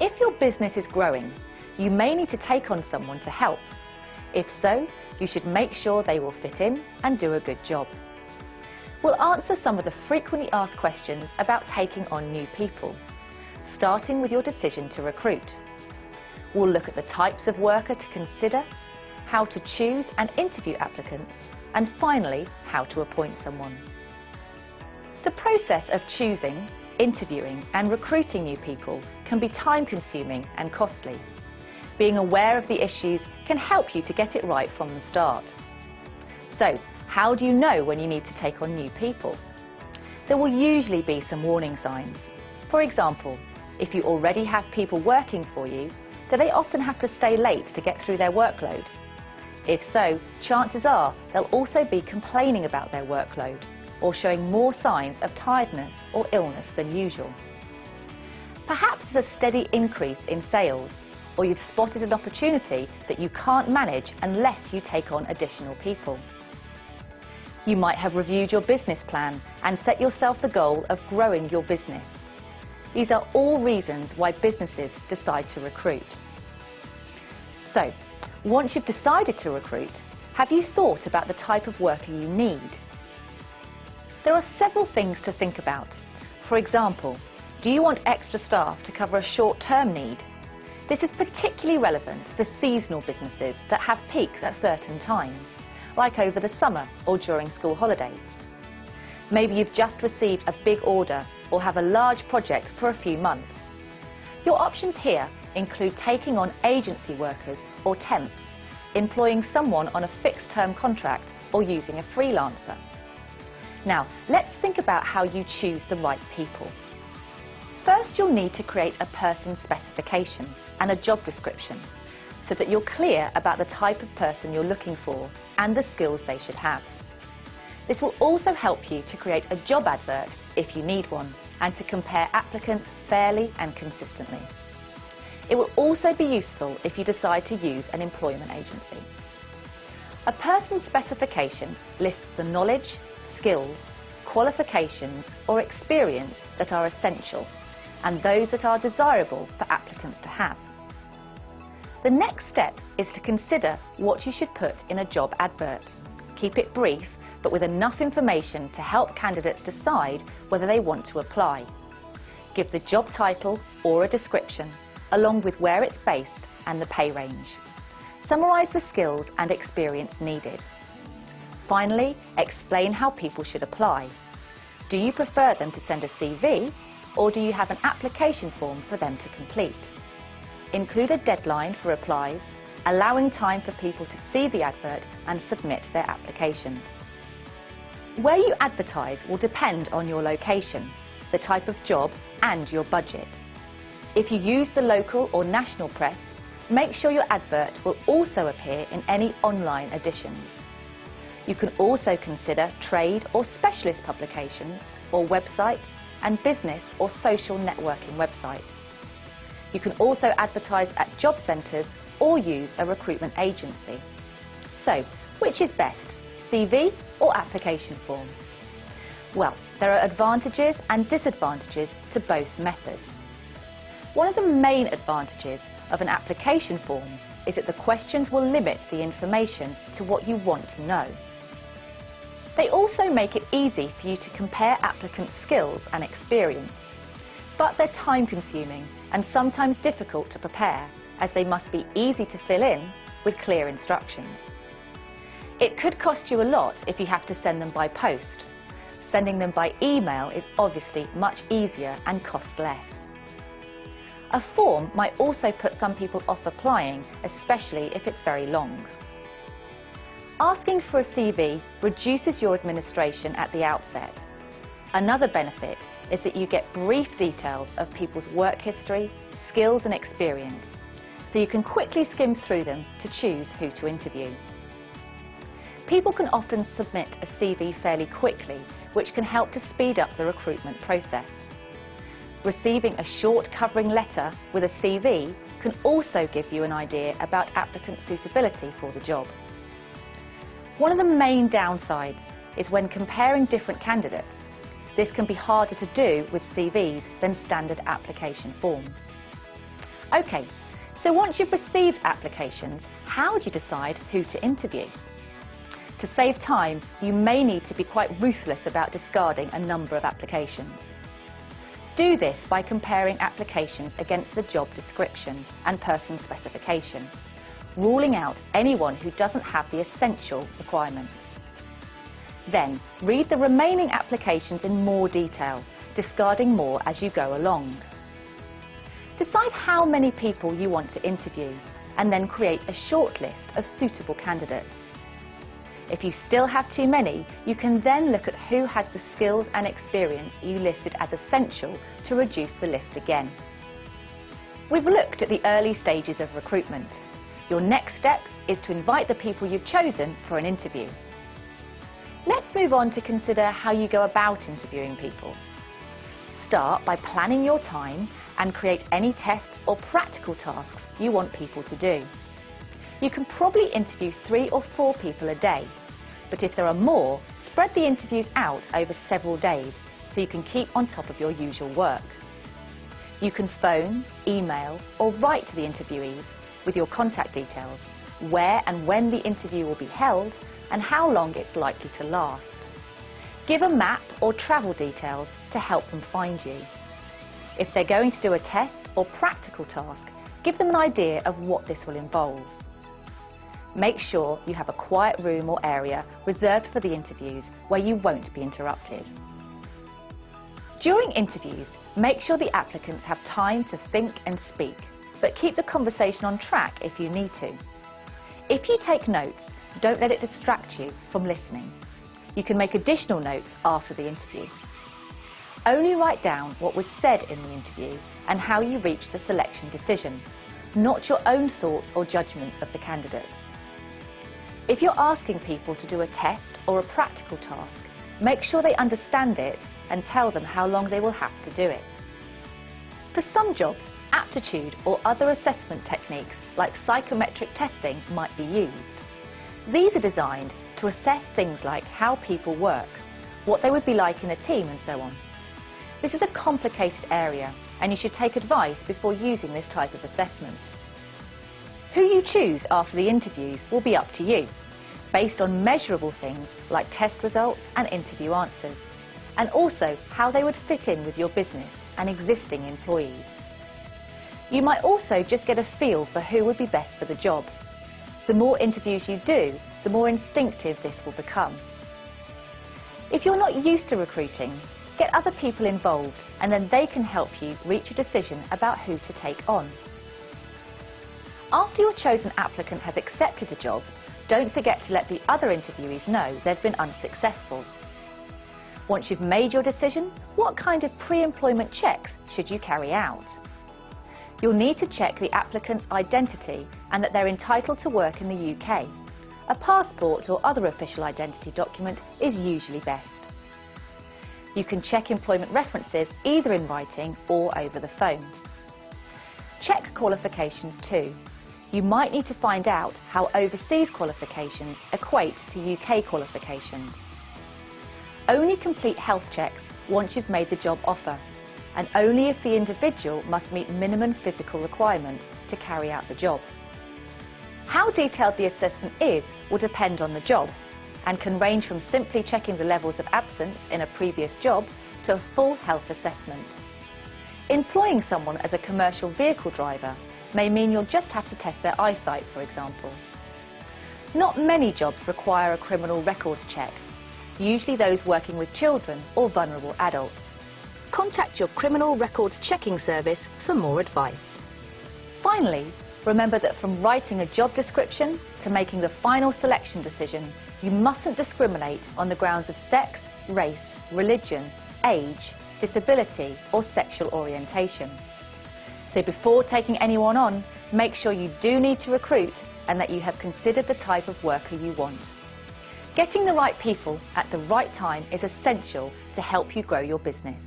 If your business is growing, you may need to take on someone to help. If so, you should make sure they will fit in and do a good job. We'll answer some of the frequently asked questions about taking on new people, starting with your decision to recruit. We'll look at the types of worker to consider, how to choose and interview applicants, and finally, how to appoint someone. The process of choosing, interviewing and recruiting new people can be time-consuming and costly. Being aware of the issues can help you to get it right from the start. So, how do you know when you need to take on new people? There will usually be some warning signs. For example, if you already have people working for you, do they often have to stay late to get through their workload? If so, chances are they'll also be complaining about their workload or showing more signs of tiredness or illness than usual. Perhaps there's a steady increase in sales, or you've spotted an opportunity that you can't manage unless you take on additional people. You might have reviewed your business plan and set yourself the goal of growing your business. These are all reasons why businesses decide to recruit. So, once you've decided to recruit, have you thought about the type of worker you need? There are several things to think about. For example, do you want extra staff to cover a short-term need? This is particularly relevant for seasonal businesses that have peaks at certain times, like over the summer or during school holidays. Maybe you've just received a big order or have a large project for a few months. Your options here include taking on agency workers or temps, employing someone on a fixed-term contract or using a freelancer. Now, let's think about how you choose the right people. First, you'll need to create a person specification and a job description so that you're clear about the type of person you're looking for and the skills they should have. This will also help you to create a job advert if you need one and to compare applicants fairly and consistently. It will also be useful if you decide to use an employment agency. A person specification lists the knowledge, skills, qualifications or experience that are essential and those that are desirable for applicants to have. The next step is to consider what you should put in a job advert. Keep it brief, but with enough information to help candidates decide whether they want to apply. Give the job title or a description, along with where it's based and the pay range. Summarise the skills and experience needed. Finally, explain how people should apply. Do you prefer them to send a CV, or do you have an application form for them to complete? Include a deadline for replies, allowing time for people to see the advert and submit their applications. Where you advertise will depend on your location, the type of job and your budget. If you use the local or national press, make sure your advert will also appear in any online editions. You can also consider trade or specialist publications or websites and business or social networking websites. You can also advertise at job centres or use a recruitment agency. So, which is best, CV or application form? Well, there are advantages and disadvantages to both methods. One of the main advantages of an application form is that the questions will limit the information to what you want to know. They also make it easy for you to compare applicants' skills and experience, but they're time-consuming and sometimes difficult to prepare, as they must be easy to fill in with clear instructions. It could cost you a lot if you have to send them by post. Sending them by email is obviously much easier and costs less. A form might also put some people off applying, especially if it's very long. Asking for a CV reduces your administration at the outset. Another benefit is that you get brief details of people's work history, skills and experience, so you can quickly skim through them to choose who to interview. People can often submit a CV fairly quickly, which can help to speed up the recruitment process. Receiving a short covering letter with a CV can also give you an idea about applicant suitability for the job. One of the main downsides is when comparing different candidates. This can be harder to do with CVs than standard application forms. OK, so once you've received applications, how do you decide who to interview? To save time, you may need to be quite ruthless about discarding a number of applications. Do this by comparing applications against the job description and person specification, ruling out anyone who doesn't have the essential requirements. Then, read the remaining applications in more detail, discarding more as you go along. Decide how many people you want to interview, and then create a shortlist of suitable candidates. If you still have too many, you can then look at who has the skills and experience you listed as essential to reduce the list again. We've looked at the early stages of recruitment. Your next step is to invite the people you've chosen for an interview. Let's move on to consider how you go about interviewing people. Start by planning your time and create any tests or practical tasks you want people to do. You can probably interview 3 or 4 people a day, but if there are more, spread the interviews out over several days so you can keep on top of your usual work. You can phone, email or write to the interviewees with your contact details, where and when the interview will be held and how long it's likely to last. Give a map or travel details to help them find you. If they're going to do a test or practical task, give them an idea of what this will involve. Make sure you have a quiet room or area reserved for the interviews where you won't be interrupted. During interviews, make sure the applicants have time to think and speak, but keep the conversation on track if you need to. If you take notes, don't let it distract you from listening. You can make additional notes after the interview. Only write down what was said in the interview and how you reached the selection decision, not your own thoughts or judgments of the candidates. If you're asking people to do a test or a practical task, make sure they understand it and tell them how long they will have to do it. For some jobs, aptitude or other assessment techniques like psychometric testing might be used. These are designed to assess things like how people work, what they would be like in a team and so on. This is a complicated area and you should take advice before using this type of assessment. Who you choose after the interviews will be up to you, based on measurable things like test results and interview answers, and also how they would fit in with your business and existing employees. You might also just get a feel for who would be best for the job. The more interviews you do, the more instinctive this will become. If you're not used to recruiting, get other people involved and then they can help you reach a decision about who to take on. After your chosen applicant has accepted the job, don't forget to let the other interviewees know they've been unsuccessful. Once you've made your decision, what kind of pre-employment checks should you carry out? You'll need to check the applicant's identity and that they're entitled to work in the UK. A passport or other official identity document is usually best. You can check employment references either in writing or over the phone. Check qualifications too. You might need to find out how overseas qualifications equate to UK qualifications. Only complete health checks once you've made the job offer, and only if the individual must meet minimum physical requirements to carry out the job. How detailed the assessment is will depend on the job, and can range from simply checking the levels of absence in a previous job to a full health assessment. Employing someone as a commercial vehicle driver may mean you'll just have to test their eyesight, for example. Not many jobs require a criminal records check, usually those working with children or vulnerable adults. Contact your criminal records checking service for more advice. Finally, remember that from writing a job description to making the final selection decision, you mustn't discriminate on the grounds of sex, race, religion, age, disability or sexual orientation. So before taking anyone on, make sure you do need to recruit and that you have considered the type of worker you want. Getting the right people at the right time is essential to help you grow your business.